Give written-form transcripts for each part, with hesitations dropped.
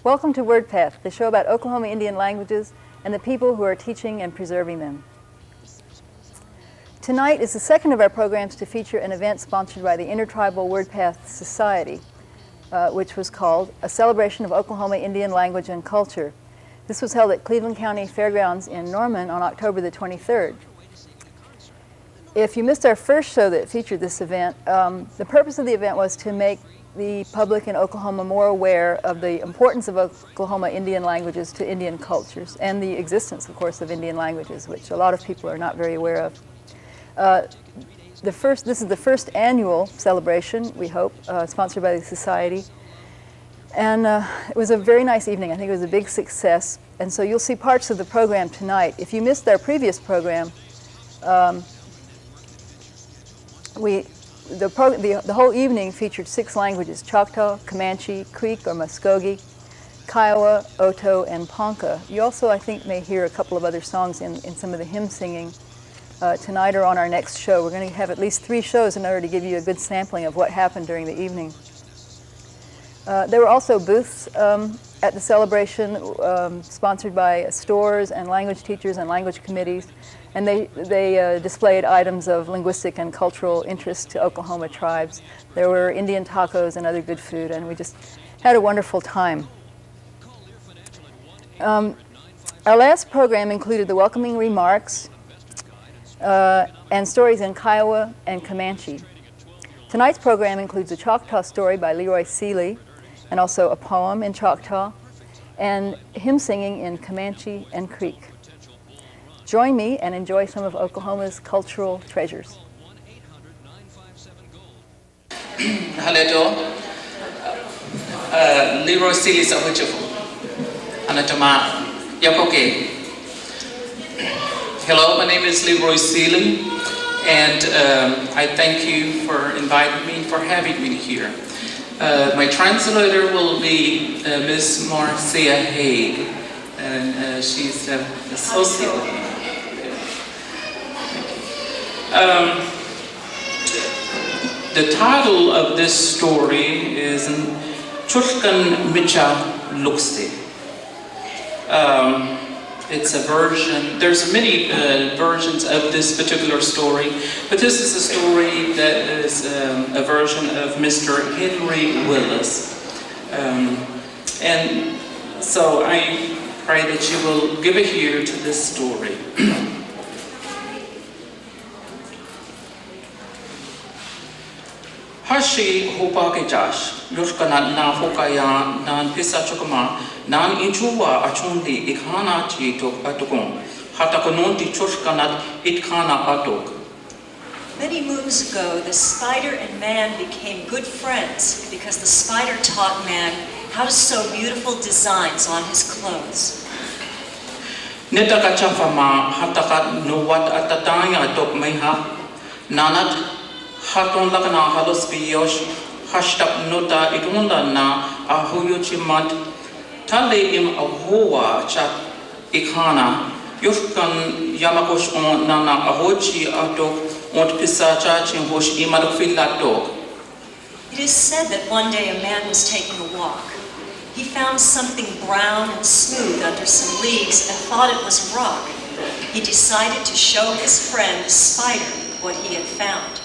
Welcome to Wordpath, the show about Oklahoma Indian languages and the people who are teaching and preserving them. Tonight is the second of our programs to feature an event sponsored by the Intertribal Wordpath Society, which was called A Celebration of Oklahoma Indian Language and Culture. This was held at Cleveland County Fairgrounds in Norman on October the 23rd. If you missed our first show that featured this event, the purpose of the event was to make the public in Oklahoma more aware of the importance of Oklahoma Indian languages to Indian cultures and the existence, of course, of Indian languages, which a lot of people are not very aware of. This is the first annual celebration, we hope, sponsored by the Society. And it was a very nice evening. I think it was a big success. And so you'll see parts of the program tonight. If you missed our previous program, the whole evening featured 6 languages: Choctaw, Comanche, Creek or Muskogee, Kiowa, Oto, and Ponca. You also, I think, may hear a couple of other songs in some of the hymn singing tonight or on our next show. We're going to have at least 3 shows in order to give you a good sampling of what happened during the evening. There were also booths at the celebration sponsored by stores and language teachers and language committees, and they displayed items of linguistic and cultural interest to Oklahoma tribes. There were Indian tacos and other good food, and we just had a wonderful time. Our last program included the welcoming remarks and stories in Kiowa and Comanche. Tonight's program includes a Choctaw story by Leroy Seeley, and also a poem in Choctaw, and hymn singing in Comanche and Creek. Join me and enjoy some of Oklahoma's cultural treasures. Hello, Leroy Seeley sa Huchifu. Anatoma Yapoke. Hello, my name is Leroy Seeley, and I thank you for inviting me, for having me here. My translator will be Miss Marcia Haig, and she's an associate. The title of this story is Churkan Micha Luxte. It's a version, there's many versions of this particular story, but this is a story that is a version of Mr. Henry Willis. And so I pray that you will give a ear to this story. Hashi hopake Josh, Lushkana na hokaya nan pisa chukama, nan inchuwa achundi ikhana chitok atukon, hatakononti chushkanat itkana atok. Many moons ago, the spider and man became good friends because the spider taught man how to sew beautiful designs on his clothes. Nitaka chafama hatakat nuwat atataya atok meha, nanat Haton lakana halos biyosh, hashtag nota itunla na ahoyochimat, tale im ahoa chat ikhana, yushkan yamakosh on nana ahochi atok, ont pisacha chimhosh imadokfilatok. It is said that one day a man was taking a walk. He found something brown and smooth under some leaves and thought it was rock. He decided to show his friend the spider what he had found.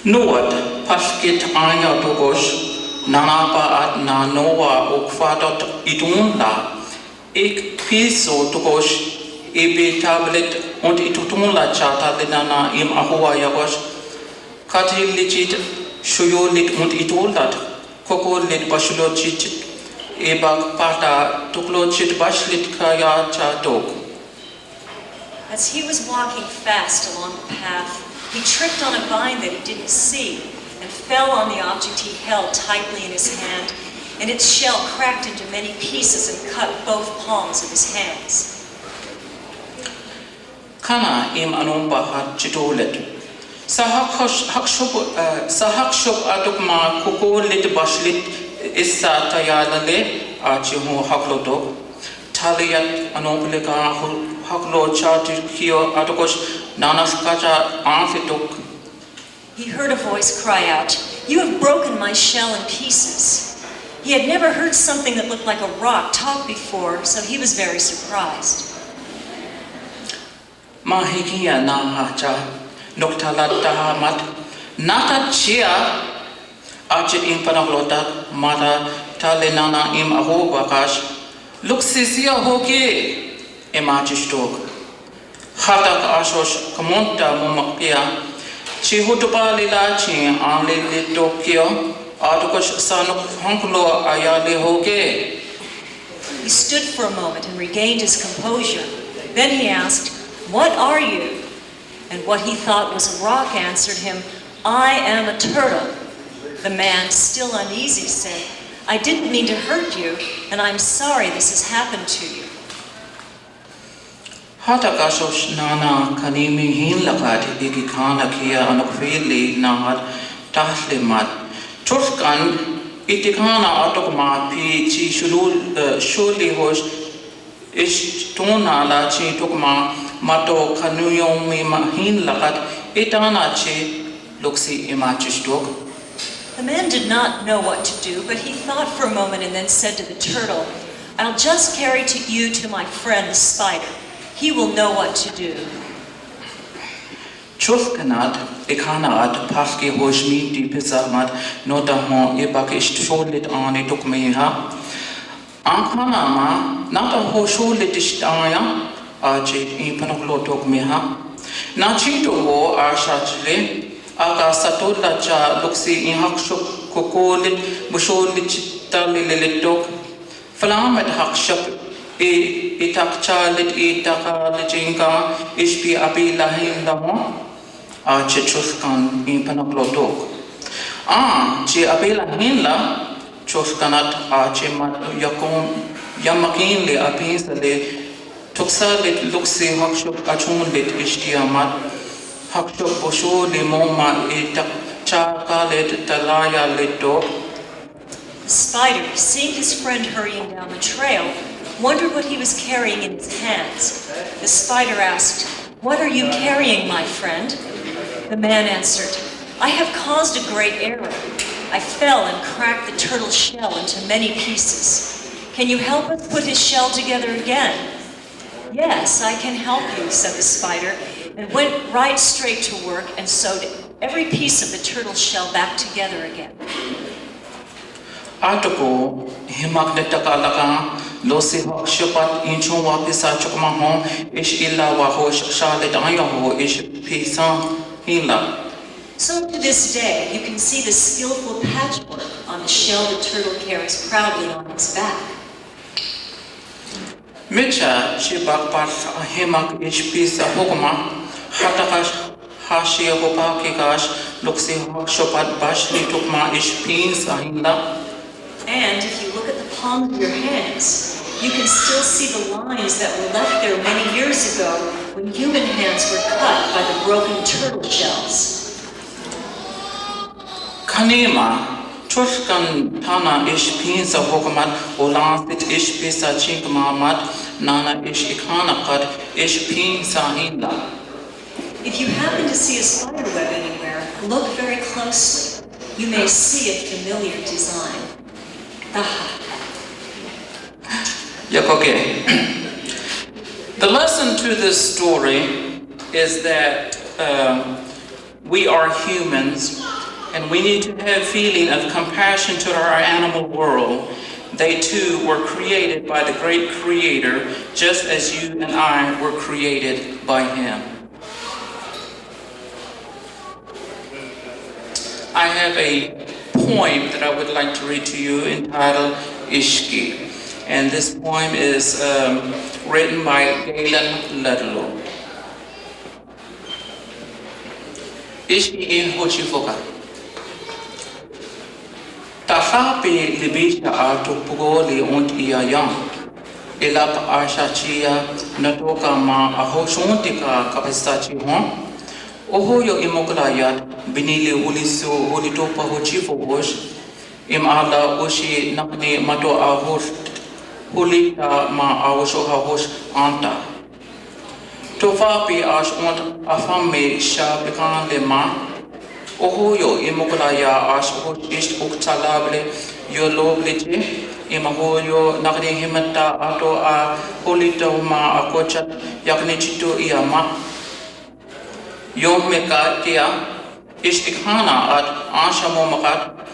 Nuat pashkit aya togosh nanapa at na noa okfatot itunla ek piso togosh ebe tablet und itutunla chata denana im ahoa yagosh katil lichit shuyolit und itulat koko lit bashulochit ebak pata tuklochit bashlit kaya chatok. As he was walking fast along the path, he tripped on a vine that he didn't see and fell on the object he held tightly in his hand, and its shell cracked into many pieces and cut both palms of his hands. Kana im anomba hat chitolet. Sahakshop atukma kukulit bashlit issa tayalale achihu haklotok. Taliat anoblika haklo charted kio atokosh. He heard a voice cry out, "You have broken my shell in pieces." He had never heard something that looked like a rock talk before, so he was very surprised. Mahikia na hacha, noktalata mat, nata chia, archit in panaglotat, mata talenana im aho wakash, luxisia hoke, emachistok. Hatak ashos kamonta mumakia, chihutupa lilachi, anle litokio, artukosh sanuk honkulo ayale hoke. He stood for a moment and regained his composure. Then he asked, "What are you?" And what he thought was a rock answered him, "I am a turtle." The man, still uneasy, said, "I didn't mean to hurt you, and I'm sorry this has happened to you." Hatakashos nana kanimi hin lakati ikikana kia anokvili nahat tahlimat. Turkan itikana atokma pi chi shuli hosh ish tuna la chi tokma mato kanuyomi mahin lakat itana chi luksi imachistok. The man did not know what to do, but he thought for a moment and then said to the turtle, "I'll just carry you to my friend the spider. He will know what to do." Chufkanat ikanaat paski hoshmi di pizamat nota hon ibakish sholit ani tukmeha. Ankanama nata hosholit ishtaya aji ipanoklo tukmeha. Nachito ho ashachile aga satola cha luksi inhakshuk kokolit busholit chitalilitok. Flamet hakshap itakchalit itakalitjinka ishpi api lahin damo. Chuskan in panaglotok. Chi abela hinla, chuskanat chimat yamakinli apinsale, tuksalit luksi hakshuk achunlit ishtiamat, hakshuk boshuli moma itak chakalit talaya litok. The spider, seeing his friend hurrying down the trail, wondered what he was carrying in his hands. The spider asked, "What are you carrying, my friend?" The man answered, "I have caused a great error. I fell and cracked the turtle's shell into many pieces. Can you help us put his shell together again?" "Yes, I can help you," said the spider, and went right straight to work and sewed every piece of the turtle's shell back together again. Atoko himagnetakalaka losi shapat inchon wapisa chokmahon ish illa wahosh shalit ayaho ish pisa hila. So to this day, you can see the skillful patchwork on the shell the turtle carries proudly on its back. Micha shibak part himak ish pisa hokma hatakash hashia hopakikash luksi shapat bashli tukma ish pisa hila. And if you look at the palms of your hands, you can still see the lines that were left there many years ago when human hands were cut by the broken turtle shells. Kanema, Tushkan Tana ish pinsa hokamat, Olansit ish pisa chinkamamat, Nana ish ikanakat, ish pinsa hinla. If you happen to see a spider web anywhere, look very closely. You may see a familiar design. Okay. The lesson to this story is that we are humans and we need to have feeling of compassion to our animal world. They too were created by the great Creator, just as you and I were created by Him. I have a poem that I would like to read to you entitled Ishki. And this poem is written by Galen Ludlow. Ishki in Hochifoka. Tahapi libisha ato pugoli ont iyayam. Ilap ashachia natoka ma ahoshontika kapistachi hon. Oho yo imoklayat binili uliso ulitopa hochifo hosh. Im ala oshi nakni mato ahosh hulita ma ahosho ahosh anta. Tofapi ash ont afame sha pekan le ma. Ohoyo imokulaya as ish uktalable yo loblete imahoyo nakni himata ato a polito ma akochat yaknichito iama yom meka tia ish ikhana at ashamo makat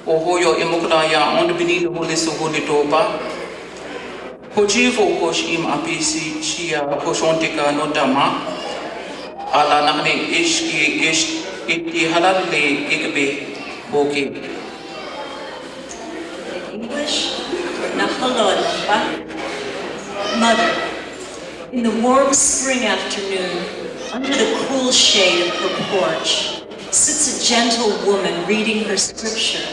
ohoyo imokulaya on bini holisu holitopa Hojivo kosh im apisi shia koshontika notama ala nakni ish iti halalle ikbe boke. In English, Nahalolpa, Mother, in the warm spring afternoon, under the cool shade of her porch, sits a gentle woman reading her scripture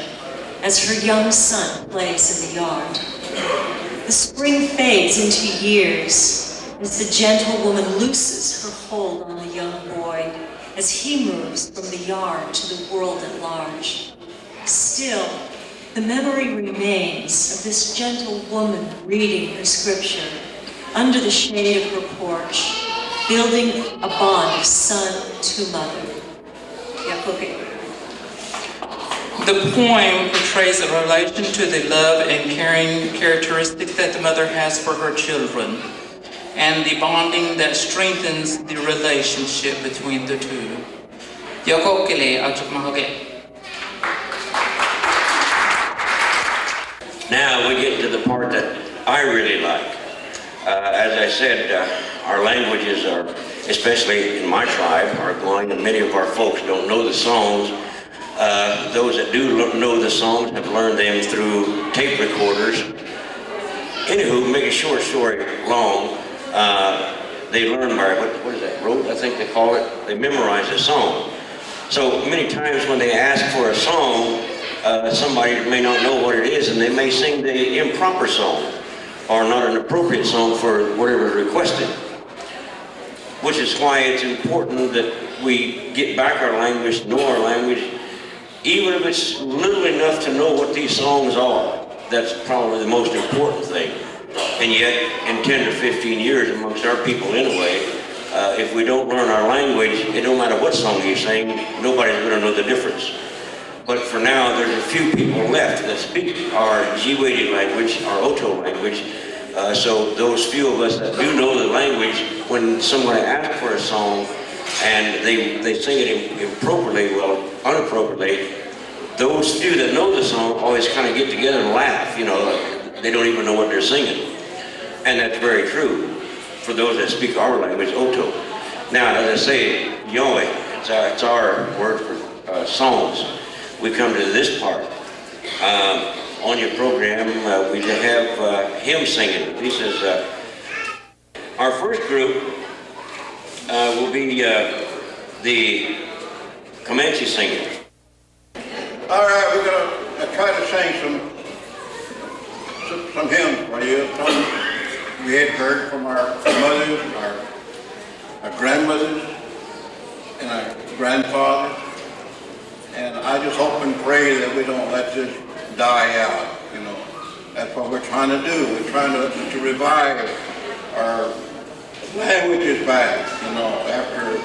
as her young son plays in the yard. The spring fades into years as the gentle woman looses her hold on the young boy as he moves from the yard to the world at large. Still, the memory remains of this gentle woman reading her scripture under the shade of her porch, building a bond of son to mother. Yakoke. The poem portrays a relation to the love and caring characteristics that the mother has for her children, and the bonding that strengthens the relationship between the two. Yakokele Achukmahoge. Now we get to the part that I really like. As I said, our languages are, especially in my tribe, are going, and many of our folks don't know the songs. Those that do know the songs have learned them through tape recorders. Anywho, make a short story long, they learn by, what is that, rote, I think they call it? They memorize a song. So many times when they ask for a song, somebody may not know what it is, and they may sing the improper song, or not an appropriate song for whatever is requested. Which is why it's important that we get back our language, know our language, even if it's little enough to know what these songs are. That's probably the most important thing. And yet, in 10 to 15 years, amongst our people anyway, if we don't learn our language, it don't matter what song you sing, nobody's going to know the difference. But for now, there's a few people left that speak our Jiwede language, our Oto language. So those few of us that do know the language, when someone asks for a song and they sing it improperly, well, unappropriately, those few that know the song always kind of get together and laugh, you know, like they don't even know what they're singing. And that's very true for those that speak our language, Oto. Now, as I say, Yahweh, it's our word for songs. We come to this part. On your program, we have hymn singing. This is our first group will be the Comanche singing. All right, we're gonna try to sing some hymns for you. Some we had heard from our mothers, our grandmothers, and our grandfathers. And I just hope and pray that we don't let this die out, you know. That's what we're trying to do. We're trying to revive our languages back, you know, after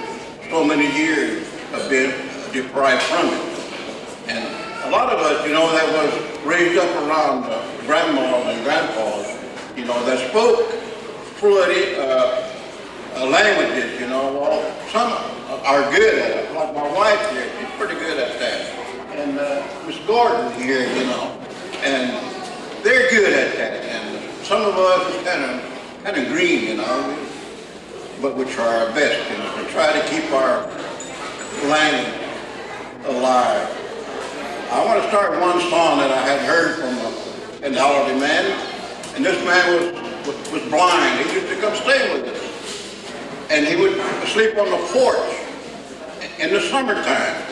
so many years of being deprived from it. And a lot of us, you know, that was raised up around grandmas and grandpas, you know, that spoke fluent languages, you know. Well, some are good at it, like my wife here, she's pretty good at that. And Miss Gordon here, you know, and they're good at that. And some of us is kind of green, you know, but we try our best, you know, to try to keep our language alive. I want to start one song that I had heard from an elderly man, and this man was blind. He used to come stay with us, and he would sleep on the porch in the summertime.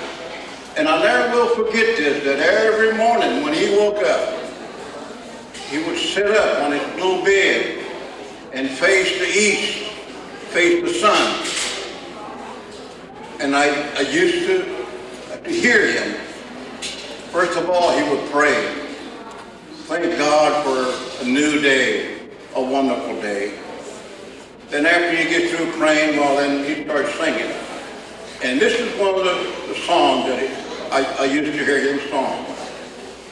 And I never will forget this, that every morning when he woke up, he would sit up on his little bed and face the east, face the sun. And I used to hear him. First of all, he would pray. Thank God for a new day, a wonderful day. Then after he gets through praying, well, then he starts singing. And this is one of the songs that I used to hear him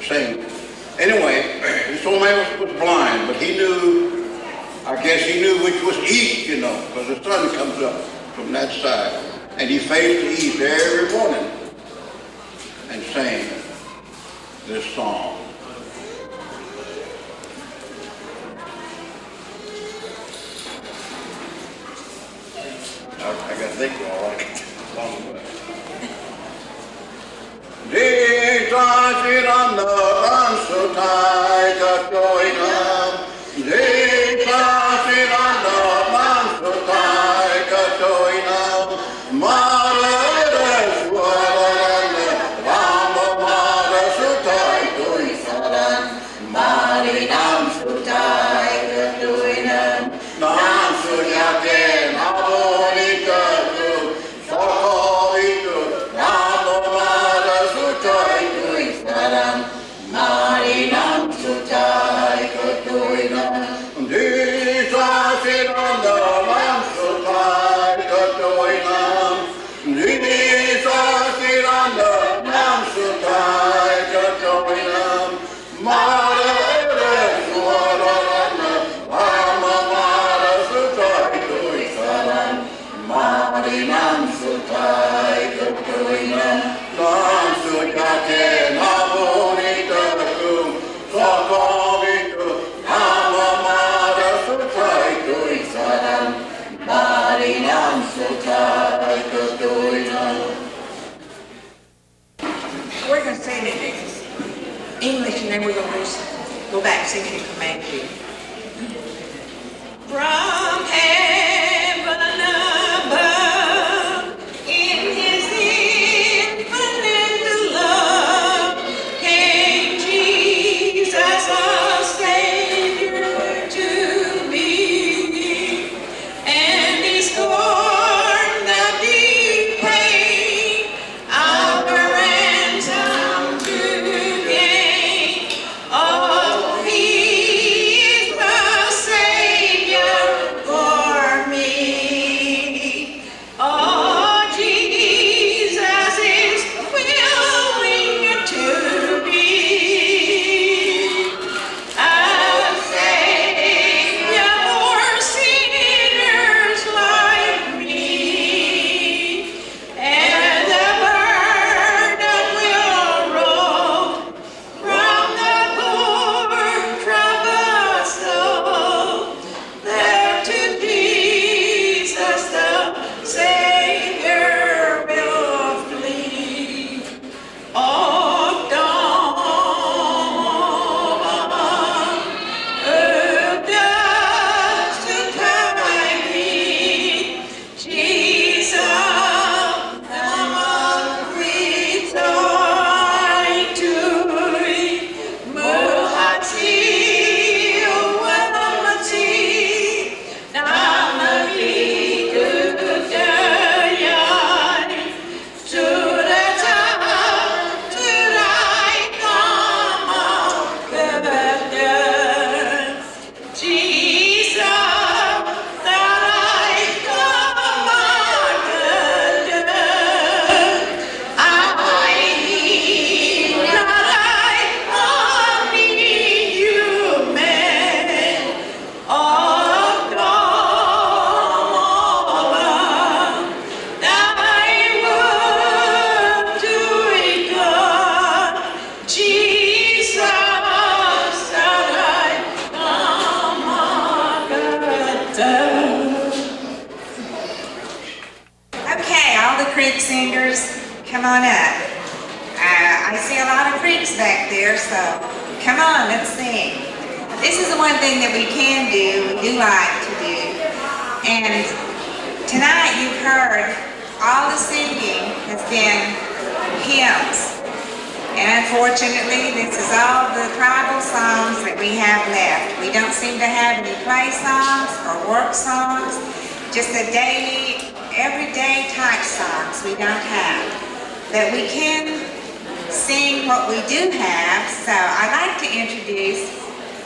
sing. Anyway, this old man was blind, but he knew, I guess he knew which was east, you know, because the sun comes up from that side. And he faced the east every morning and sang this song. I got to think all right. Jesus on the run so tight, got going up. Jesus on the run so tight, got going up. Mother, Rama, Mother, so tight, going saran. Mari, Nam, so tight, got going up. Nam, so yake, Nabolika, so called Rama, Mother, so tight, going saran. Mari, Nam, so tight, got going up. Jesus on the lamb so tight, got going up. Jesus on the lamb so tight, got going up. Mother, Mother, so tight, going saran. Mari, Nam, so tight, got going up. Nam, so yake, Nabolika, so called Mari, Nam, so tight, got going up. We're going to sing it in English, and then we're going to go back singing in Comanche. From heaven above, in His infinite love, came Jesus, our Savior, to be, and He scorned the deep pain, our ransom to gain. Oh, He is the Savior for me. Oh, Jesus is willing to be a Savior for sinners like me, and the burden will roll from the poor troubled soul. There to Jesus the Savior will flee. Oh, dawn of dusk to guide me, Jesus, come rejoice to Muhati, Wamati, Namali, Gudaya, to the top, to thy come Jesus, that I come I need that I need you, man. Oh, God, thy word to it, God. Jesus, that I Okay, all the Creek singers, come on up. I see a lot of Creeks back there, so come on, let's sing. This is the one thing that we can do, we do like to do. And tonight you've heard all the singing has been hymns. And unfortunately, this is all the tribal songs that we have left. We don't seem to have any play songs or work songs, just the daily, everyday type songs we don't have. But we can sing what we do have, so I'd like to introduce,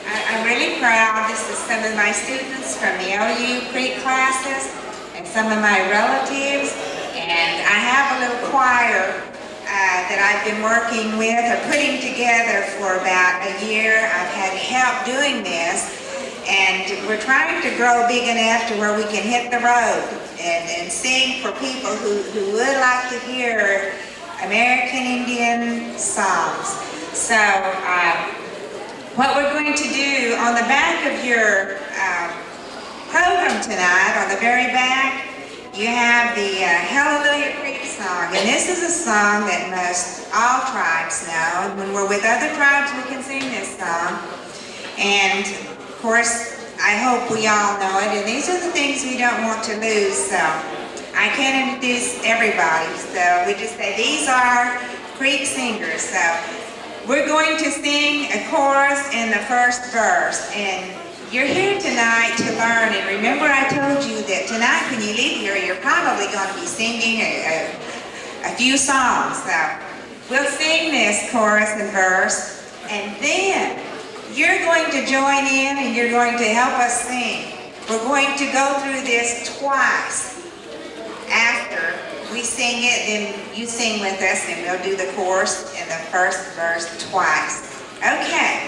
I'm really proud, this is some of my students from the OU Creek classes and some of my relatives, and I have a little choir that I've been working with or putting together for about a year. I've had help doing this, and we're trying to grow big enough to where we can hit the road and sing for people who would like to hear American Indian songs. So what we're going to do on the back of your program tonight, on the very back, you have the Hallelujah Creek song, and this is a song that most all tribes know. When we're with other tribes, we can sing this song, and of course, I hope we all know it, and these are the things we don't want to lose, so I can't introduce everybody, so we just say these are Creek singers. So we're going to sing a chorus in the first verse, and you're here tonight to learn, and remember I told you that tonight when you leave here, you're probably going to be singing a few songs. So we'll sing this chorus and verse, and then you're going to join in and you're going to help us sing. We're going to go through this twice. After we sing it, then you sing with us, and we'll do the chorus and the first verse twice. Okay.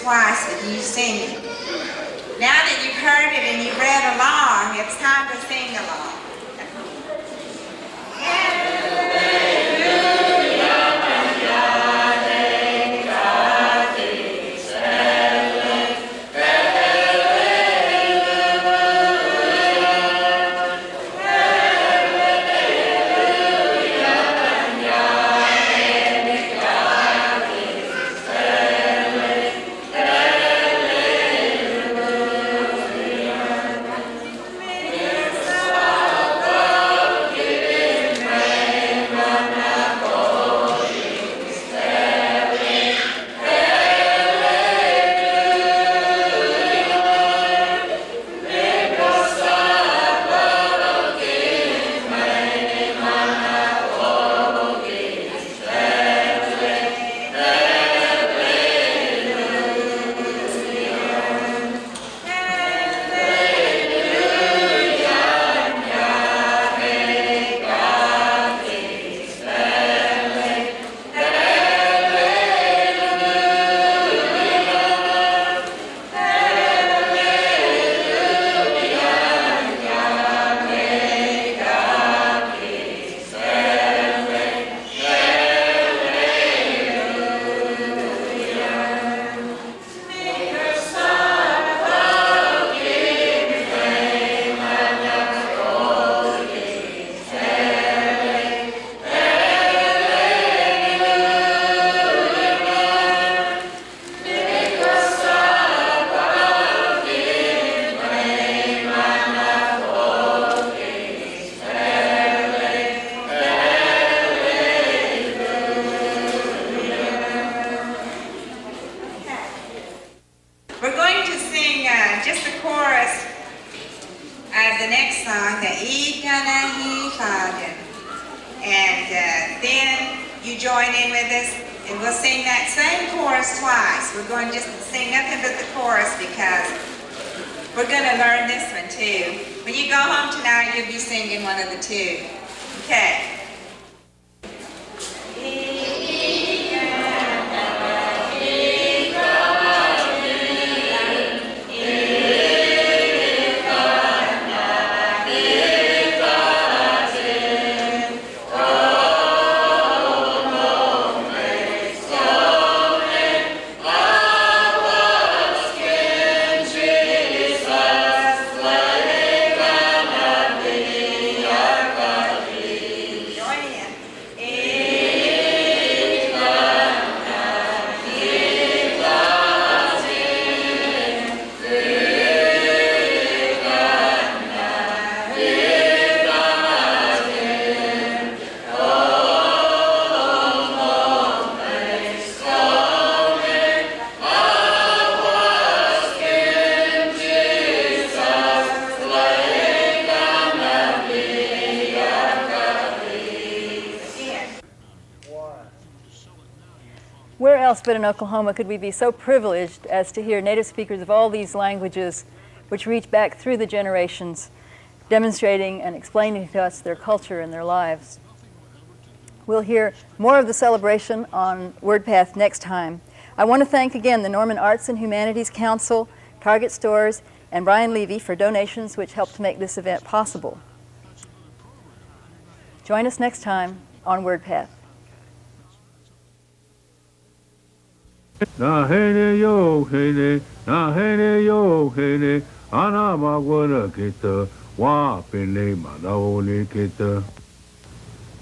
Twice with you singing. Now that you've heard it and you've read along, it's time to sing along. Then you join in with us, and we'll sing that same chorus twice. We're going to just sing nothing but the chorus because we're going to learn this one too. When you go home tonight, you'll be singing one of the two. Okay. else but in Oklahoma could we be so privileged as to hear native speakers of all these languages, which reach back through the generations, demonstrating and explaining to us their culture and their lives. We'll hear more of the celebration on Wordpath next time. I want to thank again the Norman Arts and Humanities Council, Target Stores, and Brian Levy for donations which helped to make this event possible. Join us next time on Wordpath. Na hene yo hene, na hene yo hene, ana magwana kita, wa pene manaone kita.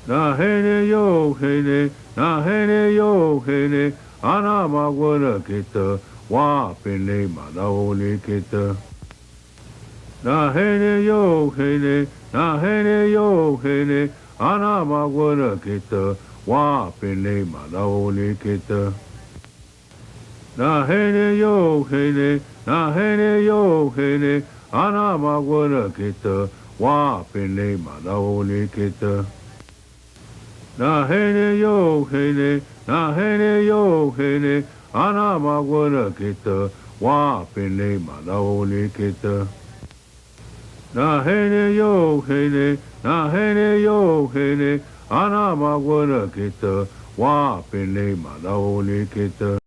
Na hene yo hene, na hene yo hene, ana magwana kita, wa pene manaone kita. Na hene yo hene, na hene yo hene, ana magwana kita, wa pene manaone kita. Na hene yo hene, na hene yo hene, ana magwana kita, wa pene manaone kita. Na hene yo hene, na hene yo hene, ana magwana kita, wa pene manaone kita. Na hene yo hene, na hene yo hene, ana magwana kita, wa pene manaone kita.